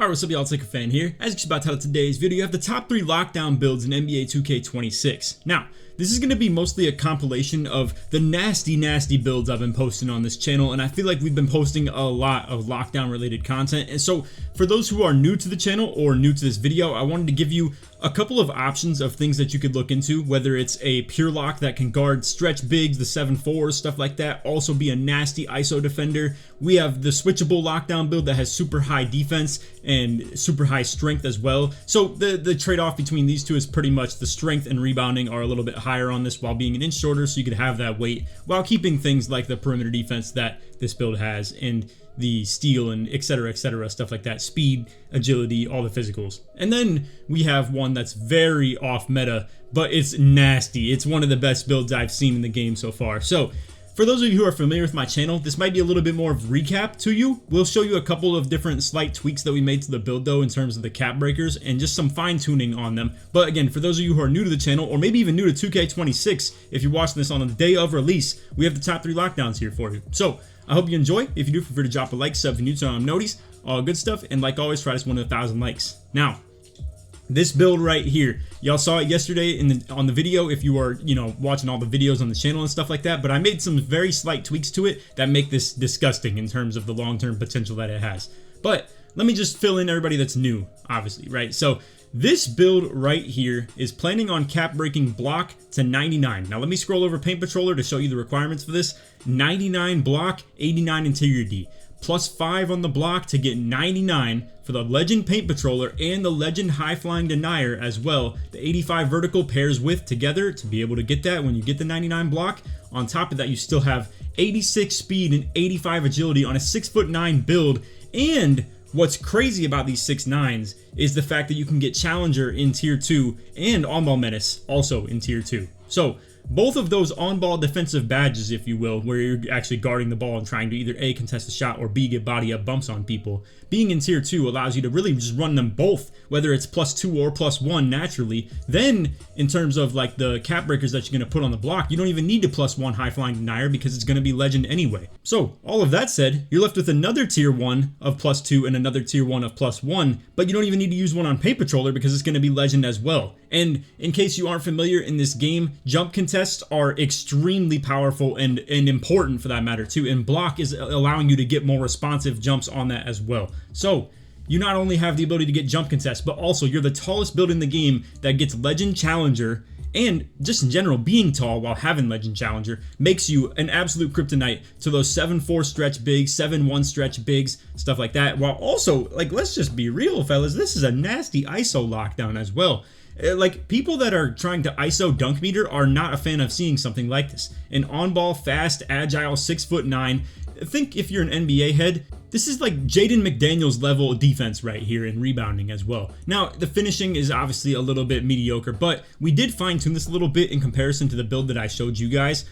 Alright, what's up y'all, it's LakerFan here. As you about to title today's video, you have the top 3 lockdown builds in NBA 2K26. Now, this is going to be mostly a compilation of the nasty builds I've been posting on this channel, and I feel like we've been posting a lot of lockdown related content. And so, for those who are new to the channel or new to this video, I wanted to give you a couple of options of things that you could look into, whether it's a pure lock that can guard stretch bigs, the 7-4s, stuff like that, also be a nasty ISO defender. We have the switchable lockdown build that has super high defense and super high strength as well. So the trade-off between these two is pretty much the strength and rebounding are a little bit higher on this while being an inch shorter, so you could have that weight while keeping things like the perimeter defense that this build has and the steal and etc, stuff like that, speed, agility, all the physicals. And then we have one that's very off meta, but it's nasty. It's one of the best builds I've seen in the game so far. So for those of you who are familiar with my channel, this might be a little bit more of recap to you. We'll show you a couple of different slight tweaks that we made to the build though in terms of the cap breakers and just some fine tuning on them. But again, for those of you who are new to the channel or maybe even new to 2K26, if you're watching this on the day of release, we have the top 3 lockdowns here for you. So I hope you enjoy. If you do, feel free to drop a like, sub if you're new to noties, all good stuff, and like always, try this one to 1,000 likes. Now, this build right here, y'all saw it yesterday on the video if you are, watching all the videos on the channel and stuff like that, but I made some very slight tweaks to it that make this disgusting in terms of the long-term potential that it has. But let me just fill in everybody that's new, obviously, right? So this build right here is planning on cap breaking block to 99. Now let me scroll over Paint Patroller to show you the requirements for this. 99 block, 89 interior D. Plus 5 on the block to get 99 for the Legend Paint Patroller and the Legend High Flying Denier as well. The 85 vertical pairs with together to be able to get that when you get the 99 block. On top of that, you still have 86 speed and 85 agility on a 6'9" build. And what's crazy about these 6'9s is the fact that you can get Challenger in Tier 2 and On-Ball Menace also in Tier 2. So both of those on-ball defensive badges, if you will, where you're actually guarding the ball and trying to either A, contest a shot, or B, get body up bumps on people, being in Tier 2 allows you to really just run them both, whether it's +2 or +1 naturally. Then, in terms of like the cap breakers that you're going to put on the block, you don't even need to +1 high flying denier because it's going to be Legend anyway. So, all of that said, you're left with another Tier 1 of +2 and another Tier 1 of +1, but you don't even need to use one on Paint Patroller because it's going to be Legend as well. And in case you aren't familiar, in this game, jump contests are extremely powerful and important for that matter too, and block is allowing you to get more responsive jumps on that as well. So you not only have the ability to get jump contests, but also you're the tallest build in the game that gets Legend Challenger, and just in general, being tall while having Legend Challenger makes you an absolute kryptonite to those 7'4" stretch bigs, 7'1" stretch bigs, stuff like that, while also, like, let's just be real fellas, this is a nasty ISO lockdown as well. Like, people that are trying to ISO dunk meter are not a fan of seeing something like this. An on-ball, fast, agile, 6'9". Think if you're an NBA head, this is like Jaden McDaniels level defense right here in rebounding as well. Now, the finishing is obviously a little bit mediocre, but we did fine-tune this a little bit in comparison to the build that I showed you guys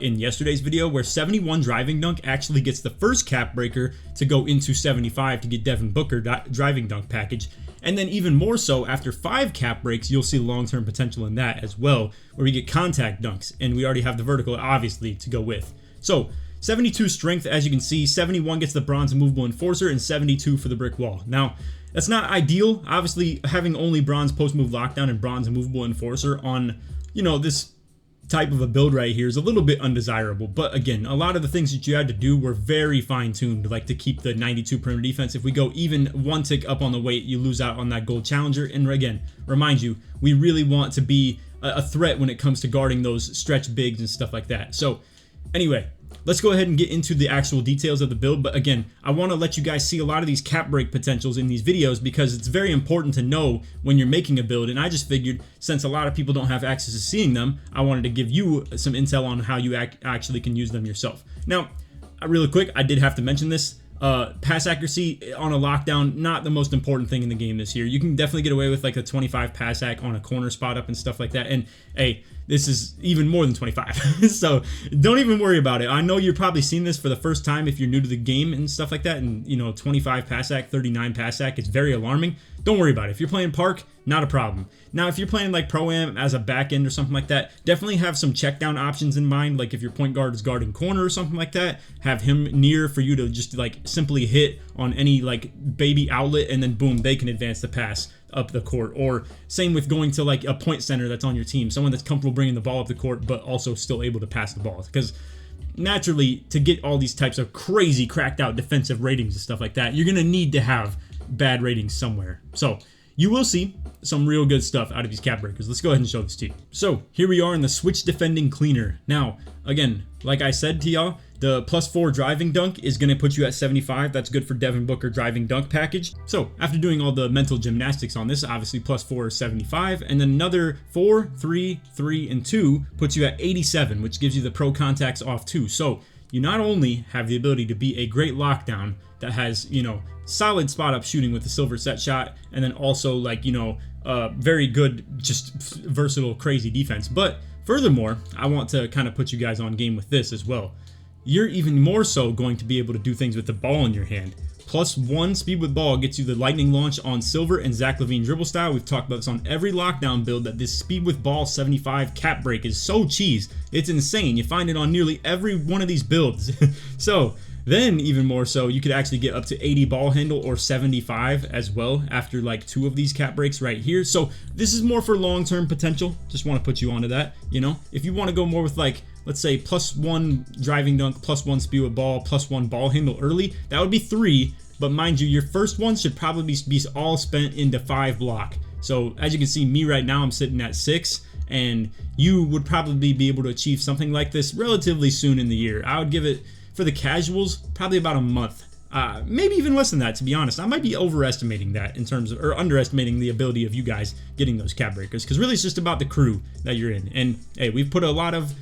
in yesterday's video, where 71 driving dunk actually gets the first cap breaker to go into 75 to get Devin Booker driving dunk package. And then even more so, after 5 cap breaks, you'll see long-term potential in that as well, where we get contact dunks, and we already have the vertical, obviously, to go with. So 72 strength, as you can see, 71 gets the bronze immovable enforcer, and 72 for the brick wall. Now, that's not ideal. Obviously, having only bronze post-move lockdown and bronze immovable enforcer on, this type of a build right here is a little bit undesirable. But again, a lot of the things that you had to do were very fine-tuned, like to keep the 92 perimeter defense. If we go even one tick up on the weight, you lose out on that gold Challenger. And again, remind you, we really want to be a threat when it comes to guarding those stretch bigs and stuff like that. So anyway, let's go ahead and get into the actual details of the build. But again, I want to let you guys see a lot of these cap break potentials in these videos because it's very important to know when you're making a build. And I just figured, since a lot of people don't have access to seeing them, I wanted to give you some intel on how you actually can use them yourself. Now, really quick, I did have to mention this. Pass accuracy on a lockdown, not the most important thing in the game this year. You can definitely get away with like a 25 pass ac on a corner spot up and stuff like that. And hey, this is even more than 25. So don't even worry about it. I know you're probably seeing this for the first time if you're new to the game and stuff like that, and 25 pass act, 39 pass act, it's very alarming. Don't worry about it. If you're playing park, not a problem. Now, if you're playing like Pro-Am as a back end or something like that, definitely have some check down options in mind. Like if your point guard is guarding corner or something like that, have him near for you to just like simply hit on any like baby outlet, and then boom, they can advance the pass up the court. Or same with going to like a point center that's on your team, someone that's comfortable bringing the ball up the court but also still able to pass the ball, because naturally to get all these types of crazy cracked out defensive ratings and stuff like that, you're gonna need to have bad ratings somewhere. So you will see some real good stuff out of these cap breakers. Let's go ahead and show this to you. So here we are in the switch defending cleaner. Now again, like I said to y'all, the +4 driving dunk is going to put you at 75. That's good for Devin Booker driving dunk package. So after doing all the mental gymnastics on this, obviously +4 is 75, and then another 4, 3, 3, and 2 puts you at 87, which gives you the pro contacts off too. So you not only have the ability to be a great lockdown that has, solid spot up shooting with the silver set shot, and then also like, very good, just versatile, crazy defense. But furthermore, I want to kind of put you guys on game with this as well. You're even more so going to be able to do things with the ball in your hand. +1 speed with ball gets you the lightning launch on silver and Zach LaVine dribble style. We've talked about this on every lockdown build, that this speed with ball 75 cap break is so cheese. It's insane. You find it on nearly every one of these builds. So then even more so, you could actually get up to 80 ball handle or 75 as well after like 2 of these cap breaks right here. So this is more for long-term potential. Just want to put you onto that. If you want to go more with like, let's say +1 driving dunk, +1 speed with ball, +1 ball handle early, that would be 3. But mind you, your first one should probably be all spent into 5 block. So as you can see, me right now, I'm sitting at 6. And you would probably be able to achieve something like this relatively soon in the year. I would give it, for the casuals, probably about a month. Maybe even less than that, to be honest. I might be overestimating that in terms of, or underestimating the ability of you guys getting those cap breakers, because really it's just about the crew that you're in. And hey, we've put a lot of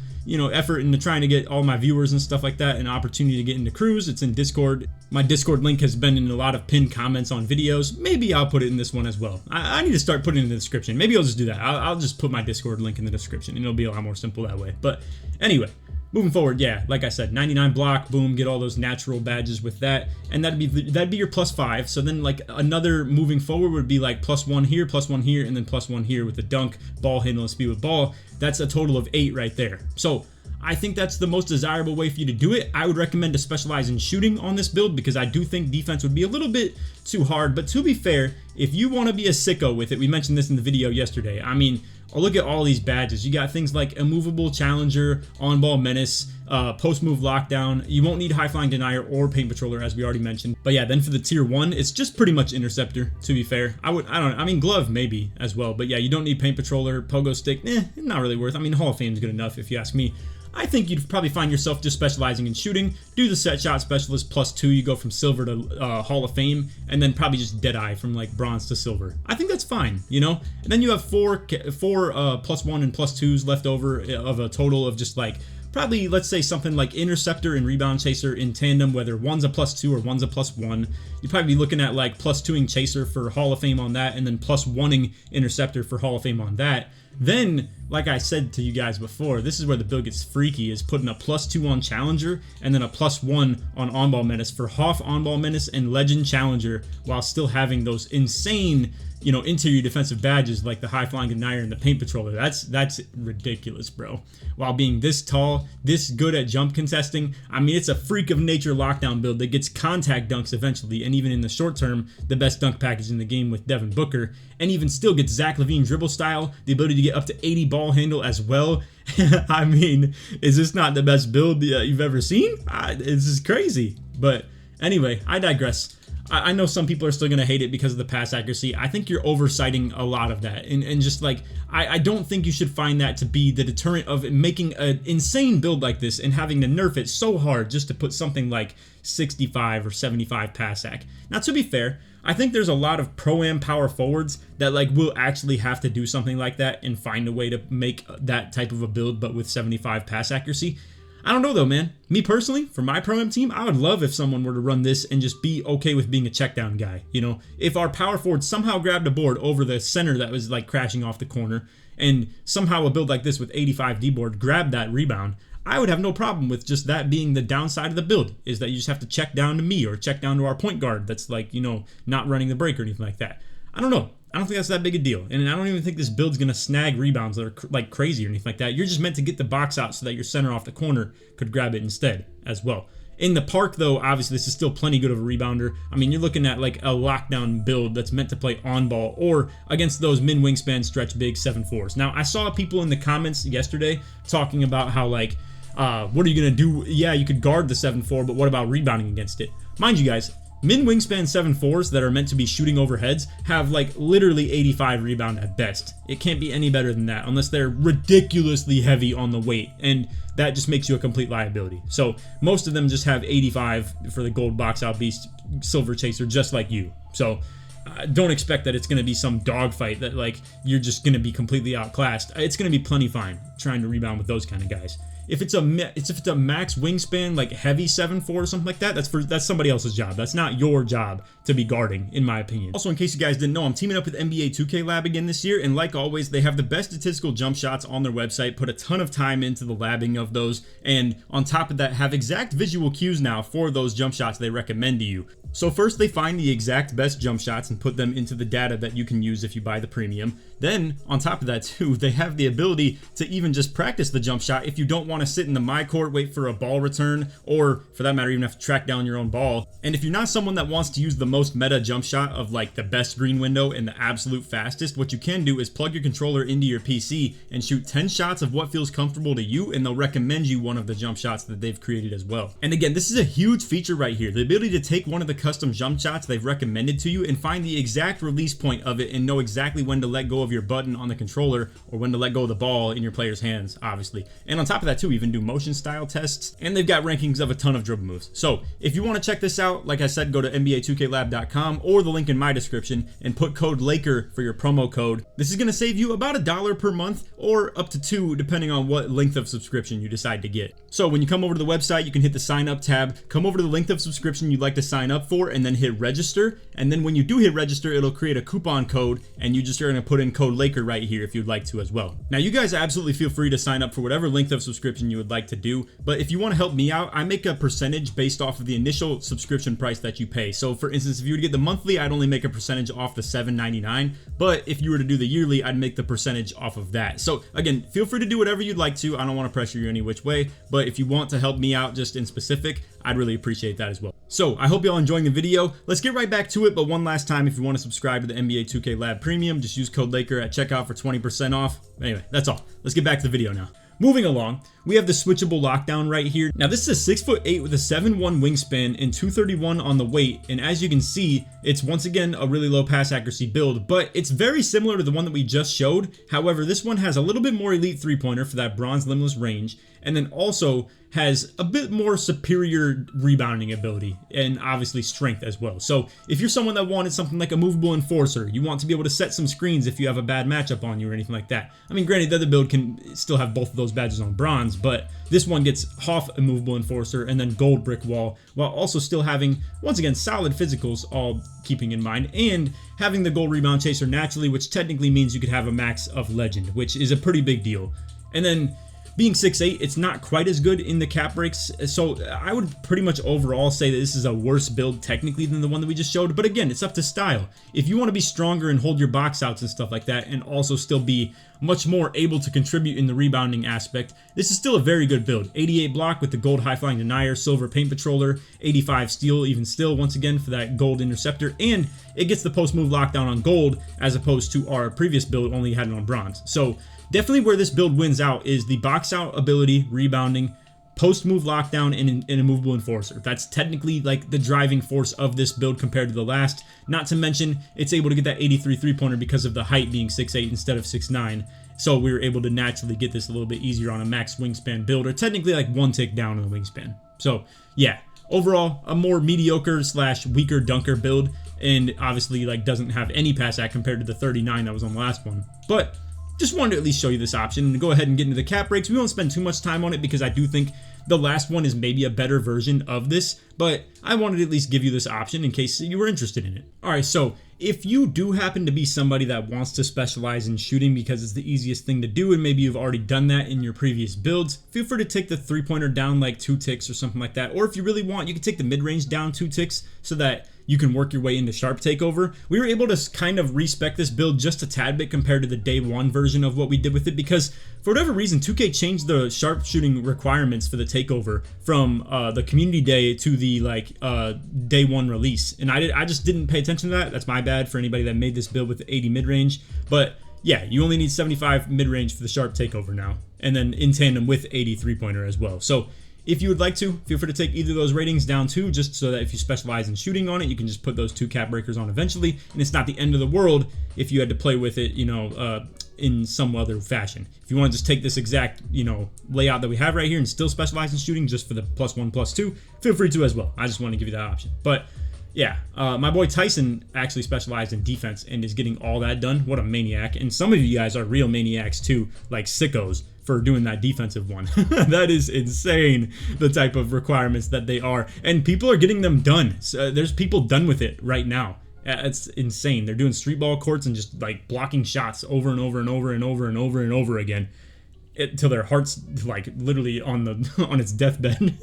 effort into trying to get all my viewers and stuff like that an opportunity to get into crews. It's in Discord. My Discord link has been in a lot of pinned comments on videos. Maybe I'll put it in this one as well. I need to start putting it in the description. Maybe I'll just do that. I'll just put my Discord link in the description, and it'll be a lot more simple that way. But anyway, moving forward, yeah, like I said, 99 block, boom, get all those natural badges with that, and that'd be your +5. So then like another moving forward would be like +1 here, +1 here, and then +1 here with the dunk, ball handle, and speed with ball. That's a total of 8 right there. So I think that's the most desirable way for you to do it. I would recommend to specialize in shooting on this build, because I do think defense would be a little bit too hard. But to be fair, if you want to be a sicko with it, we mentioned this in the video yesterday. I mean, look at all these badges. You got things like immovable challenger, on-ball menace, post-move lockdown. You won't need high flying denier or paint patroller, as we already mentioned. But yeah, then for the tier 1, it's just pretty much interceptor, to be fair. I mean glove maybe as well, but yeah, you don't need paint patroller, pogo stick, not really worth. I mean, Hall of Fame is good enough if you ask me. I think you'd probably find yourself just specializing in shooting. Do the set shot specialist +2, you go from silver to Hall of Fame, and then probably just Deadeye from like bronze to silver. I think that's fine, And then you have four +1 and +2s left over of a total of just like probably, let's say, something like interceptor and rebound chaser in tandem, whether one's a +2 or one's a +1. You'd probably be looking at like +2ing chaser for Hall of Fame on that, and then +1ing interceptor for Hall of Fame on that. Then, like I said to you guys before, this is where the build gets freaky, is putting a +2 on Challenger and then a +1 on On-Ball Menace for Hoff On-Ball Menace and Legend Challenger, while still having those insane, interior defensive badges like the High Flying Denier and the Paint Patroller. That's ridiculous, bro. While being this tall, this good at jump contesting, I mean, it's a freak of nature lockdown build that gets contact dunks eventually, and even in the short term, the best dunk package in the game with Devin Booker, and even still gets Zach LaVine dribble style, the ability to get up to 80 ball handle as well. I mean, is this not the best build you've ever seen? This is crazy. But anyway, I digress. I know some people are still going to hate it because of the pass accuracy. I think you're oversighting a lot of that. And just like, I don't think you should find that to be the deterrent of making an insane build like this and having to nerf it so hard just to put something like 65 or 75 pass ac. Now, to be fair, I think there's a lot of Pro-Am power forwards that like will actually have to do something like that and find a way to make that type of a build, but with 75 pass accuracy. I don't know though, man. Me personally, for my Pro-Am team, I would love if someone were to run this and just be okay with being a check down guy. You know, if our power forward somehow grabbed a board over the center that was like crashing off the corner, and somehow a build like this with 85 D board grabbed that rebound, I would have no problem with just that being the downside of the build, is that you just have to check down to me or check down to our point guard that's like, you know, not running the break or anything like that. I don't know. I don't think that's that big a deal. And I don't even think this build's going to snag rebounds that are like crazy or anything like that. You're just meant to get the box out so that your center off the corner could grab it instead as well. In the park, though, obviously this is still plenty good of a rebounder. I mean, you're looking at like a lockdown build that's meant to play on ball or against those min wingspan stretch big 7-4s. Now, I saw people in the comments yesterday talking about how like, what are you going to do? Yeah, you could guard the 7-4, but what about rebounding against it? Mind you guys, min wingspan 7-4s that are meant to be shooting over heads have like literally 85 rebound at best. It can't be any better than that unless they're ridiculously heavy on the weight, and that just makes you a complete liability. So most of them just have 85 for the gold box out beast silver chaser, just like you. So don't expect that it's going to be some dogfight that like you're just going to be completely outclassed. It's going to be plenty fine trying to rebound with those kind of guys. If it's a max wingspan like heavy 7-4 or something like that, that's somebody else's job. That's not your job to be guarding, in my opinion. Also, in case you guys didn't know, I'm teaming up with NBA 2K Lab again this year, and like always, they have the best statistical jump shots on their website. Put a ton of time into the labbing of those, and on top of that, have exact visual cues now for those jump shots they recommend to you. So first, they find the exact best jump shots and put them into the data that you can use if you buy the premium. Then, on top of that too, they have the ability to even just practice the jump shot if you don't want to sit in the my court, wait for a ball return, or for that matter, even have to track down your own ball. And if you're not someone that wants to use the most meta jump shot of like the best green window and the absolute fastest, what you can do is plug your controller into your PC and shoot 10 shots of what feels comfortable to you, and they'll recommend you one of the jump shots that they've created as well. And again, this is a huge feature right here, the ability to take one of the custom jump shots they've recommended to you and find the exact release point of it and know exactly when to let go of your button on the controller or when to let go of the ball in your player's hands, obviously. And on top of that too, even do motion style tests, and they've got rankings of a ton of dribble moves. So if you want to check this out, like I said, go to NBA2KLab.com or the link in my description and put code LAKER for your promo code. This is going to save you about $1 per month or up to $2 depending on what length of subscription you decide to get. So when you come over to the website, you can hit the sign up tab, come over to the length of subscription you'd like to sign up for, and then hit register. And then when you do hit register, it'll create a coupon code, and you just are going to put in code LAKER right here if you'd like to as well. Now you guys absolutely feel free to sign up for whatever length of subscription you would like to do, but if you want to help me out, I make a percentage based off of the initial subscription price that you pay. So for instance, if you were to get the monthly, I'd only make a percentage off the $7.99, but if you were to do the yearly, I'd make the percentage off of that. So again, feel free to do whatever you'd like to. I don't want to pressure you any which way, but if you want to help me out just in specific, I'd really appreciate that as well. So I hope y'all enjoying the video. Let's get right back to it, but one last time, if you want to subscribe to the NBA 2K Lab Premium, just use code LAKER at checkout for 20% off. Anyway, that's all. Let's get back to the video now. Moving along, we have the switchable lockdown right here. Now this is a 6'8" with a 7'1" wingspan and 231 on the weight, and as you can see, it's once again a really low pass accuracy build, but it's very similar to the one that we just showed. However, this one has a little bit more elite three-pointer for that bronze limitless range, and then also has a bit more superior rebounding ability and obviously strength as well. So if you're someone that wanted something like a movable enforcer, you want to be able to set some screens if you have a bad matchup on you or anything like that. I mean, granted, the other build can still have both of those badges on bronze, but this one gets half a movable enforcer and then gold brick wall, while also still having, once again, solid physicals, all keeping in mind, and having the gold rebound chaser naturally, which technically means you could have a max of legend, which is a pretty big deal. And then being 6'8", it's not quite as good in the cap breaks, so I would pretty much overall say that this is a worse build technically than the one that we just showed, but again, it's up to style. If you want to be stronger and hold your box outs and stuff like that, and also still be much more able to contribute in the rebounding aspect, this is still a very good build. 88 block with the gold high flying denier, silver paint patroller, 85 steal even still once again for that gold interceptor, and it gets the post move lockdown on gold as opposed to our previous build only had it on bronze. So definitely where this build wins out is the box out ability, rebounding, post move lockdown, and a movable enforcer. That's technically like the driving force of this build compared to the last. Not to mention it's able to get that 83 three-pointer because of the height being 6'8" instead of 6'9". So we were able to naturally get this a little bit easier on a max wingspan build, or technically like one tick down in the wingspan. So yeah, overall a more mediocre / weaker dunker build, and obviously like doesn't have any pass at compared to the 39 that was on the last one. But just wanted to at least show you this option and go ahead and get into the cap breaks. We won't spend too much time on it because I do think the last one is maybe a better version of this, but I wanted to at least give you this option in case you were interested in it. Alright, so if you do happen to be somebody that wants to specialize in shooting because it's the easiest thing to do, and maybe you've already done that in your previous builds, feel free to take the 3-pointer down like 2 ticks or something like that. Or if you really want, you can take the mid-range down 2 ticks so that you can work your way into sharp takeover. We were able to kind of respec this build just a tad bit compared to the day 1 version of what we did with it, because for whatever reason 2K changed the sharp shooting requirements for the takeover from the community day to the day 1 release, and I just didn't pay attention to that. That's my bad for anybody that made this build with 80 mid-range, but yeah, you only need 75 mid-range for the sharp takeover now, and then in tandem with 80 3-pointer as well. So if you would like to, feel free to take either of those ratings down too, just so that if you specialize in shooting on it, you can just put those 2 cap breakers on eventually, and it's not the end of the world if you had to play with it, you know, in some other fashion. If you want to just take this exact, you know, layout that we have right here and still specialize in shooting just for the +1, +2, feel free to as well. I just want to give you that option. But yeah, my boy Tyson actually specialized in defense and is getting all that done. What a maniac. And some of you guys are real maniacs too, like sickos, for doing that defensive one. That is insane, the type of requirements that they are. And people are getting them done. So, there's people done with it right now. It's insane. They're doing street ball courts and just like blocking shots over and over and over and over and over and over again till their heart's like literally on its deathbed.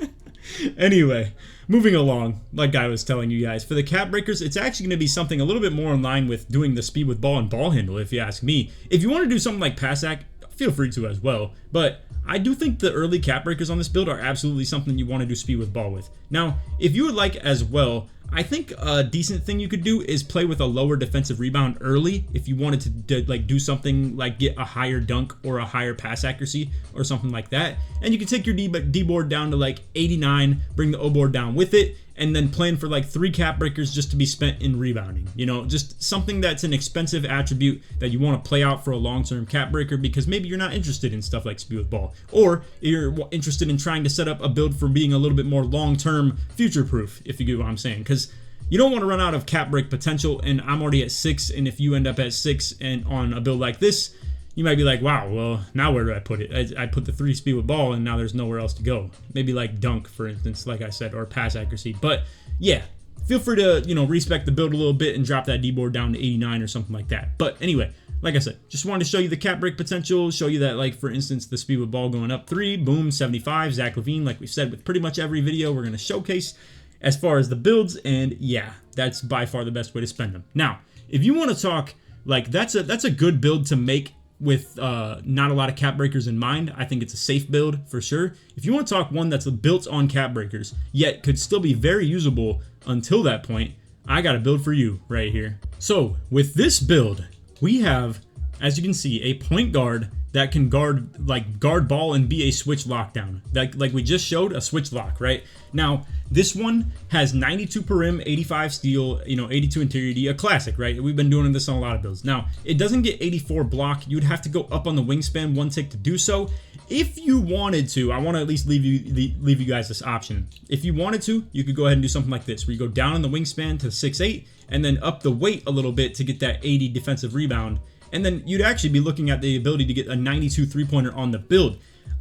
Anyway, moving along, like I was telling you guys, for the cap breakers, it's actually going to be something a little bit more in line with doing the speed with ball and ball handle, if you ask me. If you want to do something like pass act, feel free to as well, but I do think the early cap breakers on this build are absolutely something you want to do speed with ball with. Now, if you would like as well, I think a decent thing you could do is play with a lower defensive rebound early if you wanted to like do something like get a higher dunk or a higher pass accuracy or something like that. And you can take your D board down to like 89, bring the O board down with it, and then plan for like 3 cap breakers just to be spent in rebounding. You know, just something that's an expensive attribute that you want to play out for a long-term cap breaker because maybe you're not interested in stuff like speed with ball, or you're interested in trying to set up a build for being a little bit more long-term future-proof, if you get what I'm saying, because you don't want to run out of cap break potential, and I'm already at 6, and if you end up at 6 and on a build like this, you might be like, wow, well, now where do I put it? I put the 3 speed with ball, and now there's nowhere else to go. Maybe like dunk, for instance, like I said, or pass accuracy. But yeah, feel free to, you know, respec the build a little bit and drop that D board down to 89 or something like that. But anyway, like I said, just wanted to show you the cap break potential, show you that, like, for instance, the speed with ball going up 3, boom, 75, Zach LaVine, like we've said with pretty much every video we're going to showcase as far as the builds, and yeah, that's by far the best way to spend them. Now, if you want to talk, like, that's a good build to make with not a lot of cap breakers in mind. I think it's a safe build for sure. If you want to talk one that's built on cap breakers, yet could still be very usable until that point, I got a build for you right here. So with this build, we have, as you can see, a point guard that can guard ball and be a switch lockdown. Like we just showed, a switch lock, right? Now, this one has 92 per rim, 85 steal, 82 interior D, a classic, right? We've been doing this on a lot of builds. Now, it doesn't get 84 block. You'd have to go up on the wingspan 1 tick to do so. If you wanted to, I want to at least leave you guys this option. If you wanted to, you could go ahead and do something like this, where you go down on the wingspan to 6'8", and then up the weight a little bit to get that 80 defensive rebound. And then you'd actually be looking at the ability to get a 92 3-pointer on the build.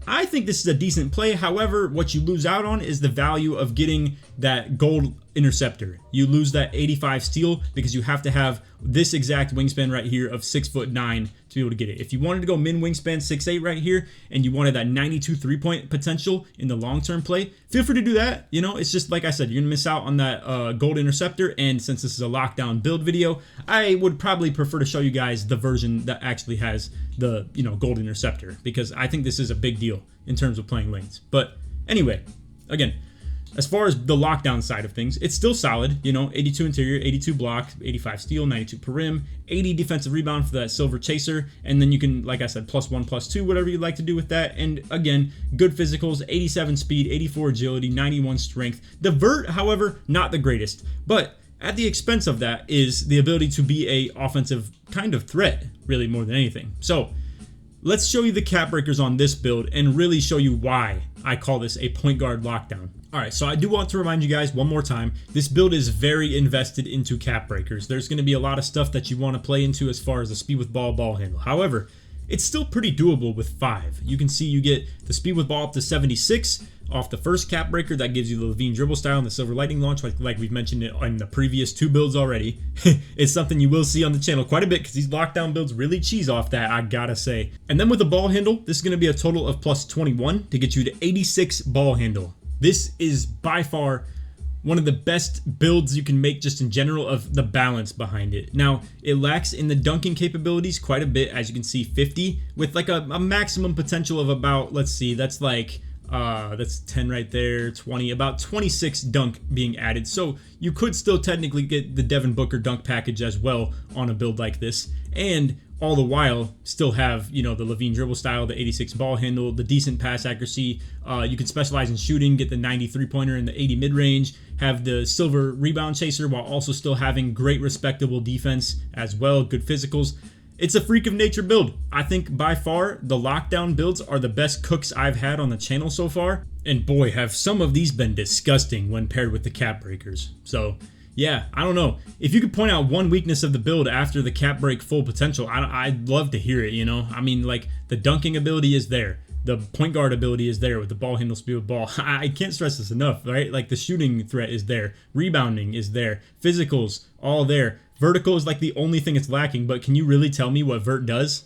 I think this is a decent play. However, what you lose out on is the value of getting that gold interceptor. You lose that 85 steal because you have to have this exact wingspan right here of 6'9" to be able to get it. If you wanted to go min wingspan 6'8" right here and you wanted that 92 3-point potential in the long-term play, feel free to do that. It's just like I said, you're gonna miss out on that gold interceptor, and since this is a lockdown build video, I would probably prefer to show you guys the version that actually has the gold interceptor, because I think this is a big deal in terms of playing lanes. But anyway, again, as far as the lockdown side of things, it's still solid. 82 interior, 82 block, 85 steal, 92 per rim, 80 defensive rebound for that silver chaser, and then you can, like I said, +1, +2, whatever you'd like to do with that. And again, good physicals, 87 speed, 84 agility, 91 strength. The vert, however, not the greatest, but at the expense of that is the ability to be a offensive kind of threat, really, more than anything. So let's show you the cap breakers on this build and really show you why I call this a point guard lockdown. Alright, so I do want to remind you guys one more time, this build is very invested into cap breakers. There's going to be a lot of stuff that you want to play into as far as the speed with ball handle. However, it's still pretty doable with 5. You can see you get the speed with ball up to 76 off the first cap breaker. That gives you the Levine dribble style and the silver lightning launch, like we've mentioned it in the previous 2 builds already. It's something you will see on the channel quite a bit because these lockdown builds really cheese off that, I gotta say. And then with the ball handle, this is going to be a total of plus 21 to get you to 86 ball handle. This is by far one of the best builds you can make just in general of the balance behind it. Now, it lacks in the dunking capabilities quite a bit, as you can see, 50, with like a maximum potential of about, let's see, that's like, that's 10 right there, 20, about 26 dunk being added. So you could still technically get the Devin Booker dunk package as well on a build like this. And all the while still have, you know, the Levine dribble style, the 86 ball handle, the decent pass accuracy. You can specialize in shooting, get the 93 pointer and the 80 mid range, have the silver rebound chaser while also still having great respectable defense as well, good physicals. It's a freak of nature build. I think by far the lockdown builds are the best cooks I've had on the channel so far. And boy, have some of these been disgusting when paired with the cap breakers. So yeah, I don't know. If you could point out one weakness of the build after the cap break full potential, I'd love to hear it, you know? I mean, like, the dunking ability is there. The point guard ability is there with the ball handle, speed with ball. I can't stress this enough, right? Like, the shooting threat is there. Rebounding is there. Physicals, all there. Vertical is like the only thing it's lacking, but can you really tell me what vert does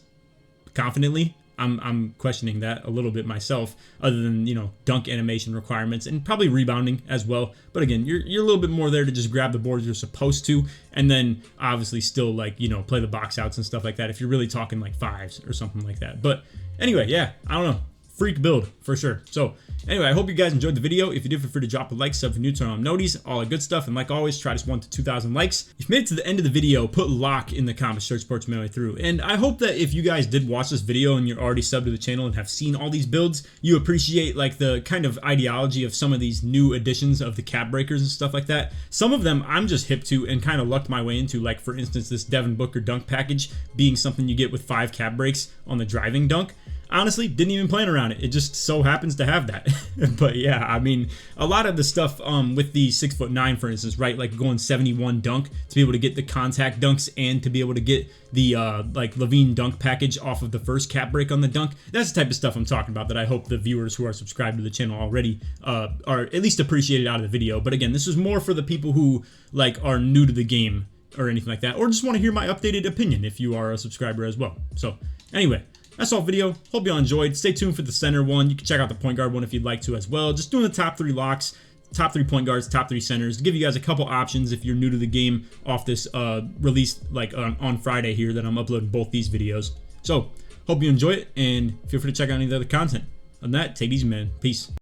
confidently? I'm questioning that a little bit myself, other than, you know, dunk animation requirements and probably rebounding as well. But again, you're a little bit more there to just grab the boards you're supposed to, and then obviously still, like, you know, play the box outs and stuff like that if you're really talking like 5s or something like that. But anyway, yeah, I don't know. Freak build for sure. So anyway, I hope you guys enjoyed the video. If you did, feel free to drop a like, sub if you're new, turn on noties, all the good stuff. And like always, try this 1 to 2,000 likes. If you made it to the end of the video, put lock in the comments, search sports midway through. And I hope that if you guys did watch this video and you're already subbed to the channel and have seen all these builds, you appreciate like the kind of ideology of some of these new additions of the cap breakers and stuff like that. Some of them I'm just hip to and kind of lucked my way into, like for instance, this Devin Booker dunk package being something you get with 5 cap breaks on the driving dunk. Honestly, didn't even plan around it. It just so happens to have that. But yeah, I mean, a lot of the stuff with the 6'9", for instance, right? Like going 71 dunk to be able to get the contact dunks and to be able to get the like Levine dunk package off of the first cap break on the dunk. That's the type of stuff I'm talking about that I hope the viewers who are subscribed to the channel already are at least appreciated out of the video. But again, this is more for the people who like are new to the game or anything like that, or just want to hear my updated opinion if you are a subscriber as well. So anyway, that's all video. Hope you all enjoyed. Stay tuned for the center one. You can check out the point guard one if you'd like to as well. Just doing the top 3 locks, top 3 point guards, top 3 centers, to give you guys a couple options if you're new to the game off this release like on Friday here that I'm uploading both these videos. So hope you enjoy it and feel free to check out any of the other content. Other than that, take it easy, man. Peace.